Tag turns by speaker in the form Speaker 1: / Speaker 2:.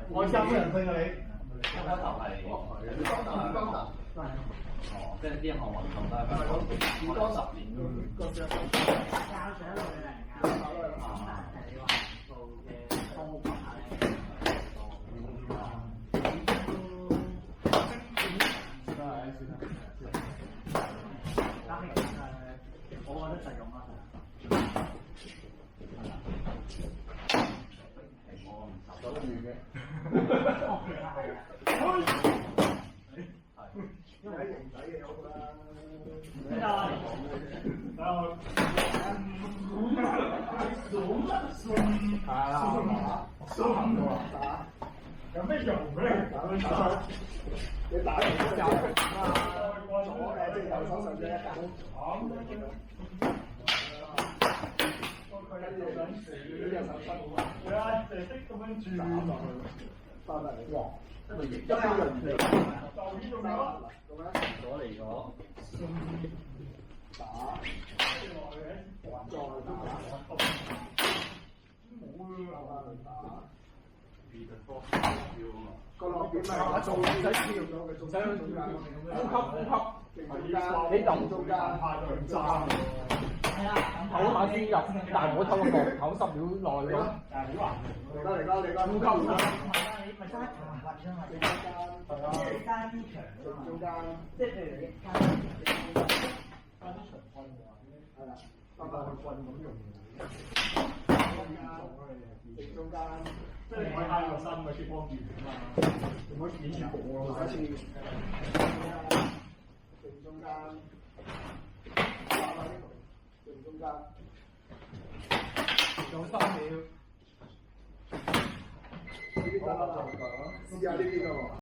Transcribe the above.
Speaker 1: 我三人性啊你。
Speaker 2: 一開頭係哦，即係呢一項運動都係見多10年。
Speaker 3: 教上一路嘅人教，但係你話做嘅方法咧，但係我覺得就用啦。
Speaker 1: 走得遠嘅。因為喺型仔嘅好啦。有咩用咧？你打完之後，左嘅即係右手上嘅一打。跟住想死呢隻手伸，係啊，就識咁樣轉落去，翻嚟。哇！一個型，一個人嚟，就呢種啦。咁樣左嚟咗，打，再打，冇啦，翻嚟打。個落點咪做唔使跳咗嘅，仲使去中間，呼吸，你就中間，揸。
Speaker 4: 唞下先入，但係唔好唞咁耐，唞10秒內咯。
Speaker 1: 呼吸。
Speaker 3: 你咪揸長棍啫嘛，即係你揸支長
Speaker 1: 中間，
Speaker 3: 即係譬如你揸
Speaker 1: 啲長棍嘅話，係啦，揸個棍咁用嘅。中間，即係你可以拉個身嘅啲方便啊嘛，唔可以演住步咯。下一次，正中間，正中間，
Speaker 4: 仲有3秒。
Speaker 1: 呢啲得啦，試下呢啲㗎喎。